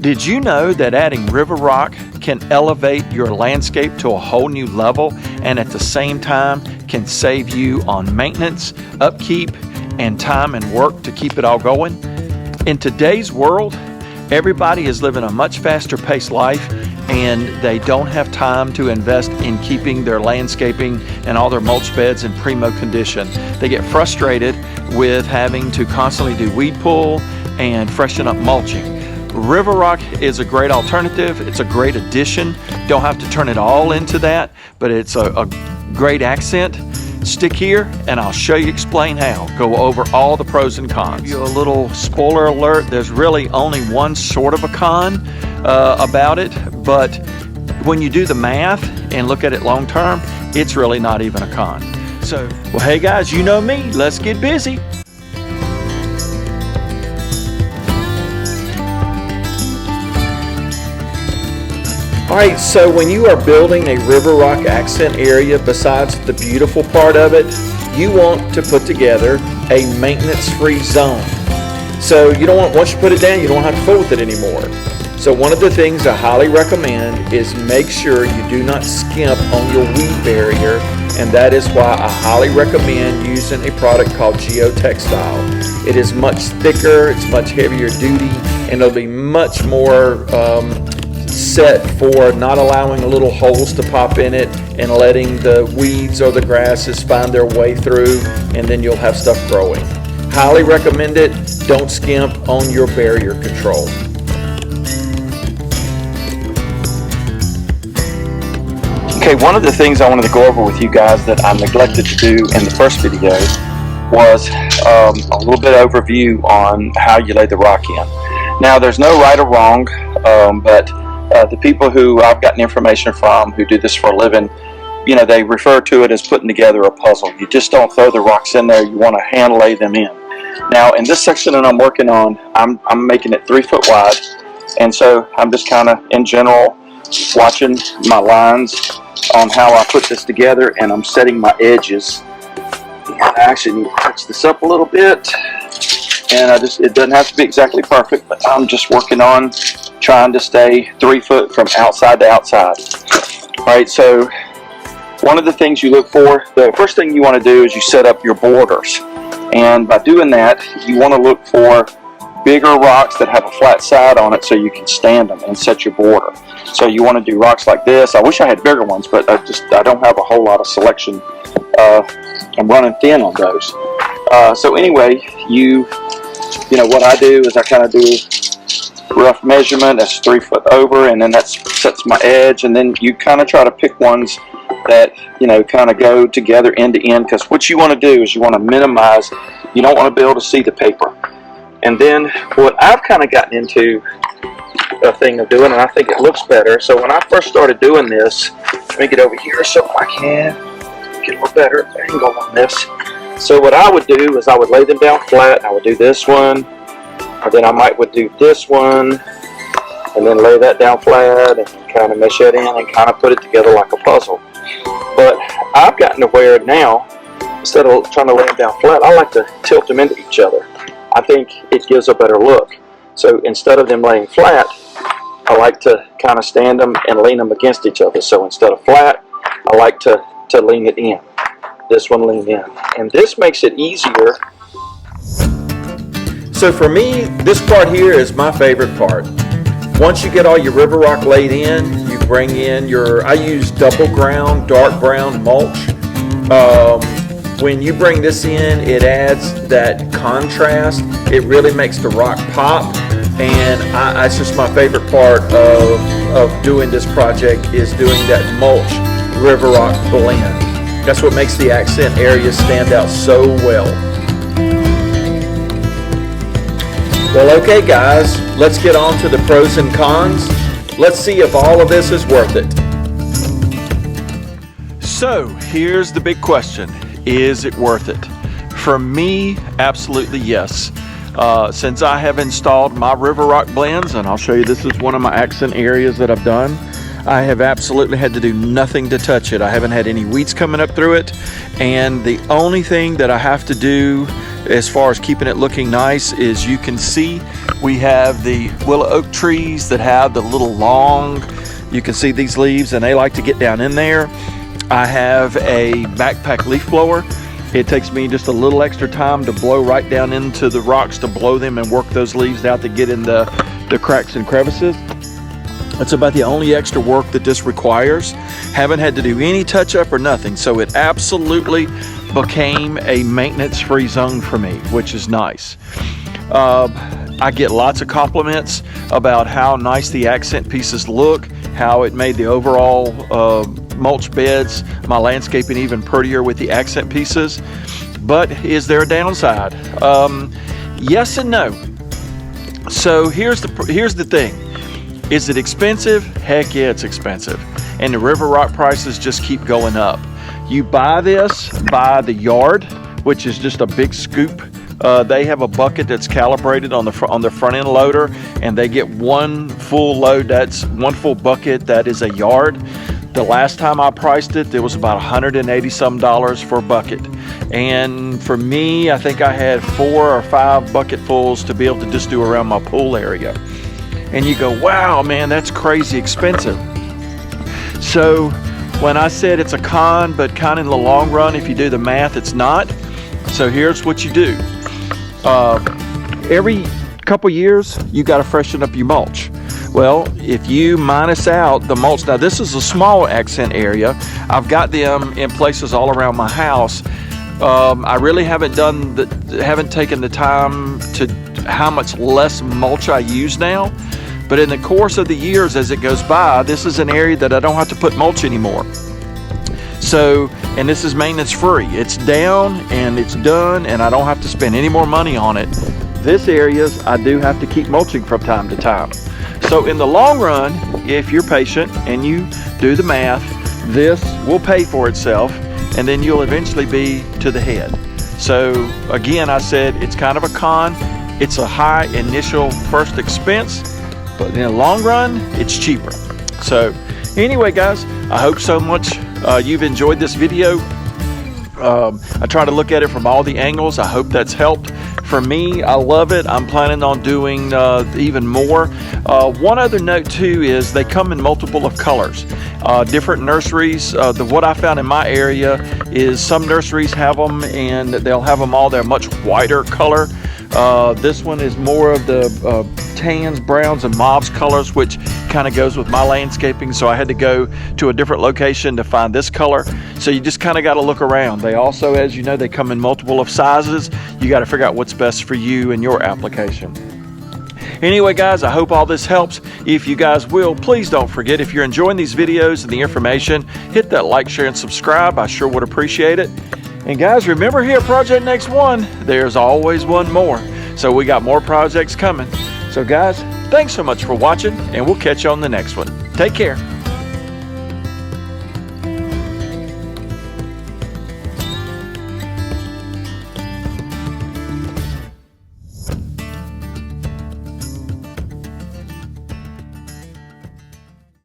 Did you know that adding river rock can elevate your landscape to a whole new level and at the same time can save you on maintenance, upkeep, and time and work to keep it all going? In today's world, everybody is living a much faster paced life and they don't have time to invest in keeping their landscaping and all their mulch beds in primo condition. They get frustrated with having to constantly do weed pull and freshen up mulching. River rock is a great alternative. It's a great addition. Don't have to turn it all into that, but it's a great accent. Stick here and I'll show you, explain how. Go over all the pros and cons. Give you a little spoiler alert. There's really only one sort of a con about it, but when you do the math and look at it long term, it's really not even a con. So, well, hey guys, you know me. Let's get busy. Alright, so when you are building a river rock accent area, besides the beautiful part of it, you want to put together a maintenance-free zone. So you don't want, once you put it down, you don't have to fool with it anymore. So one of the things I highly recommend is make sure you do not skimp on your weed barrier, and that is why I highly recommend using a product called geotextile. It is much thicker, it's much heavier duty, and it'll be much more set for not allowing little holes to pop in it and letting the weeds or the grasses find their way through, and then you'll have stuff growing. Highly recommend it. Don't skimp on your barrier control. Okay, one of the things I wanted to go over with you guys that I neglected to do in the first video was a little bit of overview on how you lay the rock in. Now, there's no right or wrong, but the people who I've gotten information from who do this for a living, you know, they refer to it as putting together a puzzle. You just don't throw the rocks in there, you want to hand lay them in. Now in this section that I'm working on, I'm making it 3 foot wide, and so I'm just kind of in general watching my lines on how I put this together, and I'm setting my edges. I actually need to touch this up a little bit, and it doesn't have to be exactly perfect, but I'm just working on trying to stay 3 foot from outside to outside. Alright, so one of the things you look for, the first thing you want to do is you set up your borders. And by doing that, you want to look for bigger rocks that have a flat side on it so you can stand them and set your border. So you want to do rocks like this. I wish I had bigger ones, but I don't have a whole lot of selection. I'm running thin on those. So anyway, you know what I do is I kind of do rough measurement. That's 3 foot over, and then that sets my edge, and then you kind of try to pick ones that, you know, kind of go together end to end, because what you want to do is you want to minimize, you don't want to be able to see the paper. And then what I've kind of gotten into a thing of doing, and I think it looks better, so when I first started doing this, let me get over here so I can get a little better angle on this. So what I would do is I would lay them down flat, and I would do this one, or then I would do this one, and then lay that down flat and kind of mesh that in and kind of put it together like a puzzle. But I've gotten to where now, instead of trying to lay them down flat, I like to tilt them into each other. I think it gives a better look. So instead of them laying flat, I like to kind of stand them and lean them against each other. So instead of flat, I like to lean it in. This one lean in. And this makes it easier. So for me, this part here is my favorite part. Once you get all your river rock laid in, you bring in I use double ground, dark brown mulch. When you bring this in, it adds that contrast. It really makes the rock pop, and it's just my favorite part of doing this project is doing that mulch river rock blend. That's what makes the accent area stand out so well. Well, okay guys, let's get on to the pros and cons. Let's see if all of this is worth it. So here's the big question. Is it worth it? For me, absolutely yes. Since I have installed my river rock blends, and I'll show you, this is one of my accent areas that I've done. I have absolutely had to do nothing to touch it. I haven't had any weeds coming up through it, and the only thing that I have to do as far as keeping it looking nice is, you can see we have the willow oak trees that have the little long, you can see these leaves, and they like to get down in there. I have a backpack leaf blower. It takes me just a little extra time to blow right down into the rocks, to blow them and work those leaves out to get in the cracks and crevices. That's about the only extra work that this requires. Haven't had to do any touch up or nothing, so it absolutely became a maintenance-free zone for me, which is nice. I get lots of compliments about how nice the accent pieces look, how it made the overall mulch beds, my landscaping, even prettier with the accent pieces. But is there a downside? Yes and no. So here's the thing. Is it expensive? Heck yeah, it's expensive. And the river rock prices just keep going up. You buy this by the yard, which is just a big scoop. They have a bucket that's calibrated on their front end loader, and they get one full load. That's one full bucket. That is a yard. The last time I priced it, it was about $180 some for a bucket. And for me, I think I had 4 or 5 bucketfuls to be able to just do around my pool area. And you go, wow, man, that's crazy expensive. So when I said it's a con, but kind of in the long run, if you do the math, it's not. So here's what you do. Every couple years, you got to freshen up your mulch. Well, if you minus out the mulch, now this is a small accent area. I've got them in places all around my house. I really haven't taken the time to how much less mulch I use now. But in the course of the years, as it goes by, this is an area that I don't have to put mulch anymore. So, and this is maintenance free. It's down and it's done, and I don't have to spend any more money on it. This areas, I do have to keep mulching from time to time. So in the long run, if you're patient and you do the math, this will pay for itself, and then you'll eventually be to the head. So again, I said it's kind of a con. It's a high initial first expense, but in the long run, it's cheaper. So anyway, guys, I hope so much you've enjoyed this video. I try to look at it from all the angles. I hope that's helped. For me, I love it. I'm planning on doing even more. One other note too is they come in multiple of colors. Different nurseries, what I found in my area is some nurseries have them, and they'll have them all, they're much whiter color. This one is more of the tans, browns, and mauves colors, which kind of goes with my landscaping, so I had to go to a different location to find this color. So you just kind of got to look around. They also, as you know, they come in multiple of sizes. You got to figure out what's best for you and your application. Anyway, guys, I hope all this helps. If you guys will, please don't forget, if you're enjoying these videos and the information, hit that like, share, and subscribe. I sure would appreciate it. And guys, remember here at Project Next One, there's always one more. So we got more projects coming. So guys, thanks so much for watching, and we'll catch you on the next one. Take care.